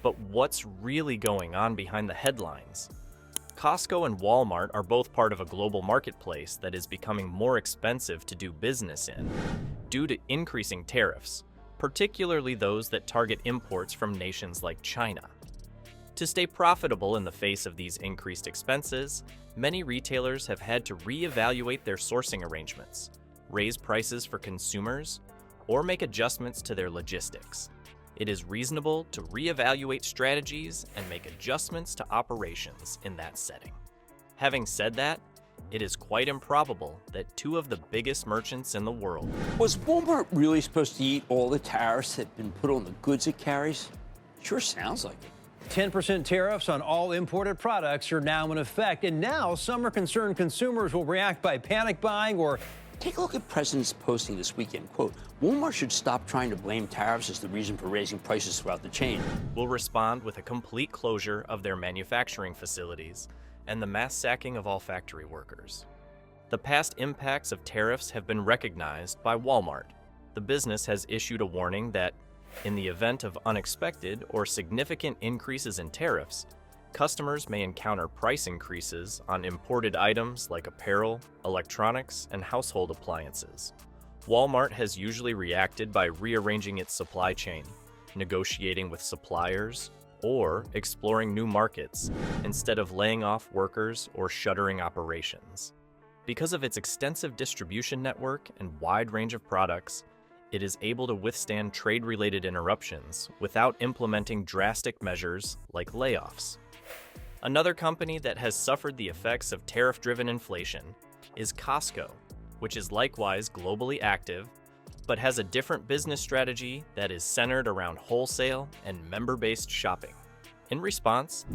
But what's really going on behind the headlines? Costco and Walmart are both part of a global marketplace that is becoming more expensive to do business in due to increasing tariffs, particularly those that target imports from nations like China. To stay profitable in the face of these increased expenses, many retailers have had to reevaluate their sourcing arrangements, raise prices for consumers, or make adjustments to their logistics. It is reasonable to reevaluate strategies and make adjustments to operations in that setting. Having said that, it is quite improbable that two of the biggest merchants in the world. Was Walmart really supposed to eat all the tariffs that have been put on the goods it carries? Sure sounds like it. 10% tariffs on all imported products are now in effect, and now some are concerned consumers will react by panic buying or. Take a look at President's posting this weekend. Quote, Walmart should stop trying to blame tariffs as the reason for raising prices throughout the chain. Will respond with a complete closure of their manufacturing facilities and the mass sacking of all factory workers. The past impacts of tariffs have been recognized by Walmart. The business has issued a warning that, in the event of unexpected or significant increases in tariffs, customers may encounter price increases on imported items like apparel, electronics, and household appliances. Walmart has usually reacted by rearranging its supply chain, negotiating with suppliers, or exploring new markets instead of laying off workers or shuttering operations. Because of its extensive distribution network and wide range of products, it is able to withstand trade-related interruptions without implementing drastic measures like layoffs. Another company that has suffered the effects of tariff-driven inflation is Costco, which is likewise globally active, but has a different business strategy that is centered around wholesale and member-based shopping. In response,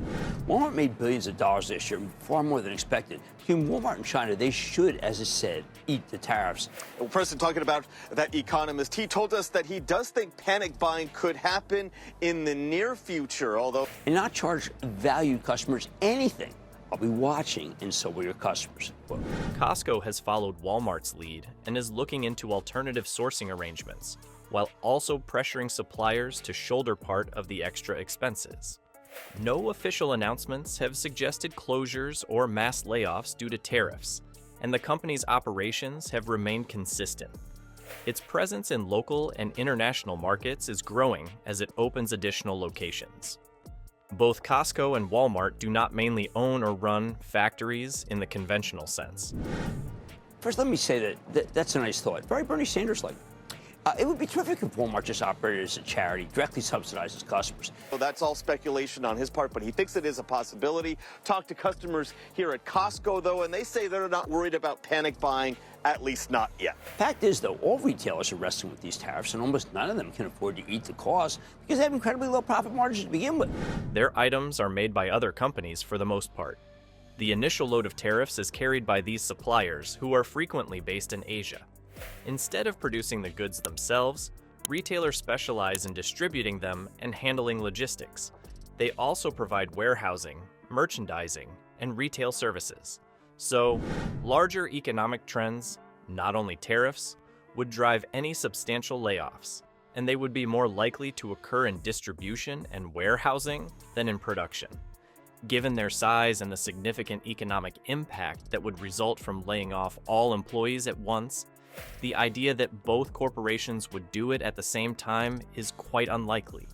Walmart made billions of dollars this year, far more than expected. Between Walmart and China, they should, as it said, eat the tariffs. Well, President, talking about that economist, he told us that he does think panic buying could happen in the near future, although... And not charge valued customers anything. I'll be watching, and so will your customers. Quote. Costco has followed Walmart's lead and is looking into alternative sourcing arrangements, while also pressuring suppliers to shoulder part of the extra expenses. No official announcements have suggested closures or mass layoffs due to tariffs, and the company's operations have remained consistent. Its presence in local and international markets is growing as it opens additional locations. Both Costco and Walmart do not mainly own or run factories in the conventional sense. First, let me say that's a nice thought. Very Bernie Sanders-like. It would be terrific if Walmart just operated as a charity, directly subsidizes customers. Well, that's all speculation on his part, but he thinks it is a possibility. Talk to customers here at Costco, though, and they say they're not worried about panic buying, at least not yet. Fact is, though, all retailers are wrestling with these tariffs, and almost none of them can afford to eat the cost because they have incredibly low profit margins to begin with. Their items are made by other companies for the most part. The initial load of tariffs is carried by these suppliers, who are frequently based in Asia. Instead of producing the goods themselves, retailers specialize in distributing them and handling logistics. They also provide warehousing, merchandising, and retail services. So, larger economic trends, not only tariffs, would drive any substantial layoffs, and they would be more likely to occur in distribution and warehousing than in production. Given their size and the significant economic impact that would result from laying off all employees at once, the idea that both corporations would do it at the same time is quite unlikely.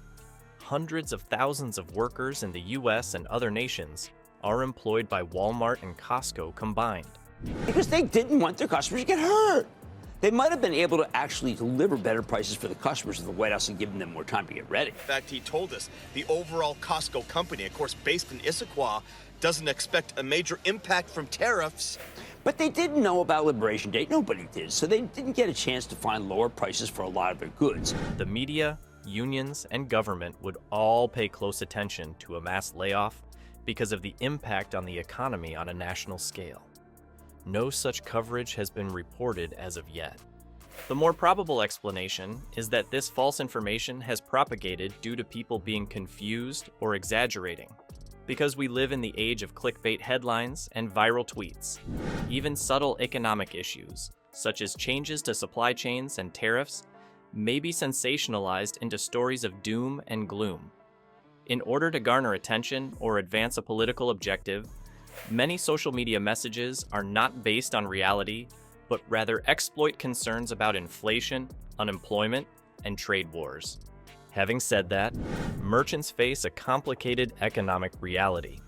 Hundreds of thousands of workers in the US and other nations are employed by Walmart and Costco combined. Because they didn't want their customers to get hurt. They might have been able to actually deliver better prices for the customers if the White House had given them more time to get ready. In fact, he told us the overall Costco company, of course, based in Issaquah, doesn't expect a major impact from tariffs. But they didn't know about Liberation Day. Nobody did. So they didn't get a chance to find lower prices for a lot of their goods. The media, unions, and government would all pay close attention to a mass layoff because of the impact on the economy on a national scale. No such coverage has been reported as of yet. The more probable explanation is that this false information has propagated due to people being confused or exaggerating, because we live in the age of clickbait headlines and viral tweets. Even subtle economic issues, such as changes to supply chains and tariffs, may be sensationalized into stories of doom and gloom. In order to garner attention or advance a political objective, many social media messages are not based on reality, but rather exploit concerns about inflation, unemployment, and trade wars. Having said that, merchants face a complicated economic reality.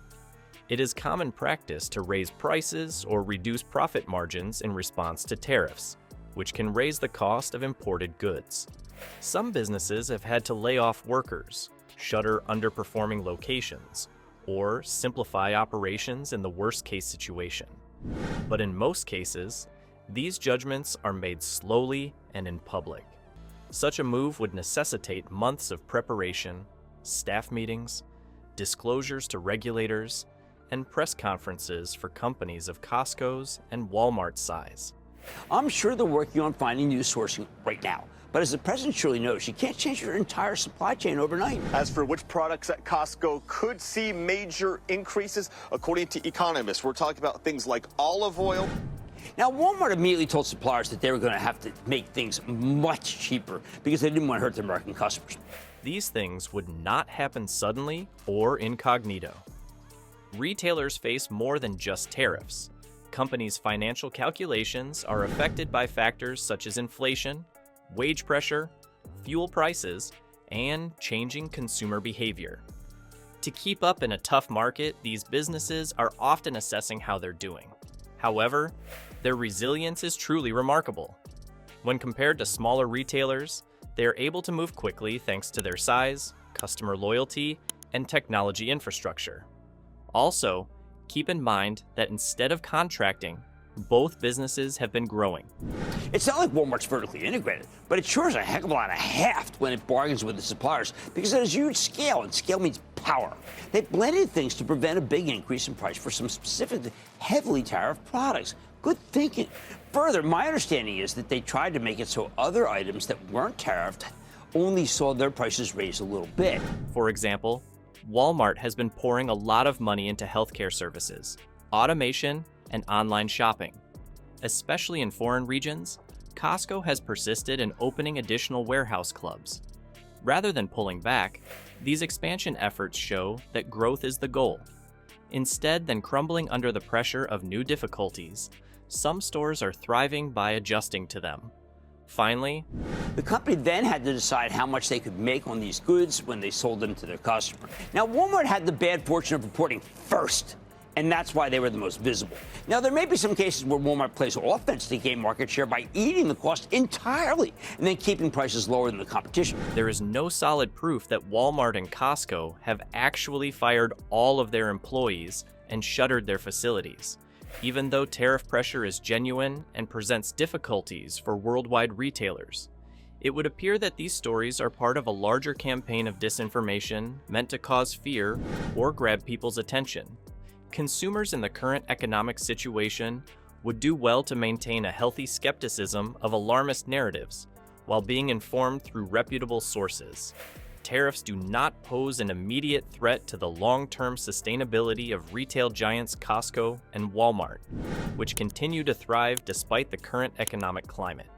It is common practice to raise prices or reduce profit margins in response to tariffs, which can raise the cost of imported goods. Some businesses have had to lay off workers, shutter underperforming locations, or simplify operations in the worst-case situation. But in most cases, these judgments are made slowly and in public. Such a move would necessitate months of preparation, staff meetings, disclosures to regulators, and press conferences for companies of Costco's and Walmart's size. I'm sure they're working on finding new sourcing right now. But as the president surely knows, you can't change your entire supply chain overnight. As for which products at Costco could see major increases, according to economists, we're talking about things like olive oil. Now, Walmart immediately told suppliers that they were going to have to make things much cheaper because they didn't want to hurt their American customers. These things would not happen suddenly or incognito. Retailers face more than just tariffs. Companies' financial calculations are affected by factors such as inflation, wage pressure, fuel prices, and changing consumer behavior. To keep up in a tough market, these businesses are often assessing how they're doing. However, their resilience is truly remarkable. When compared to smaller retailers, they are able to move quickly thanks to their size, customer loyalty, and technology infrastructure. Also, keep in mind that instead of contracting, both businesses have been growing. It's not like Walmart's vertically integrated, but it sure is a heck of a lot of heft when it bargains with the suppliers because it has huge scale, and scale means power. They blended things to prevent a big increase in price for some specific heavily tariffed products. Good thinking. Further, my understanding is that they tried to make it so other items that weren't tariffed only saw their prices raised a little bit. For example, Walmart has been pouring a lot of money into healthcare services, automation, and online shopping. Especially in foreign regions, Costco has persisted in opening additional warehouse clubs. Rather than pulling back, these expansion efforts show that growth is the goal. Instead than crumbling under the pressure of new difficulties, some stores are thriving by adjusting to them. Finally, the company then had to decide how much they could make on these goods when they sold them to their customer. Now, Walmart had the bad fortune of reporting first, and that's why they were the most visible. Now, there may be some cases where Walmart plays offense to gain market share by eating the cost entirely and then keeping prices lower than the competition. there is no solid proof that Walmart and Costco have actually fired all of their employees and shuttered their facilities, even though tariff pressure is genuine and presents difficulties for worldwide retailers. It would appear that these stories are part of a larger campaign of disinformation meant to cause fear or grab people's attention. Consumers in the current economic situation would do well to maintain a healthy skepticism of alarmist narratives while being informed through reputable sources. Tariffs do not pose an immediate threat to the long-term sustainability of retail giants Costco and Walmart, which continue to thrive despite the current economic climate.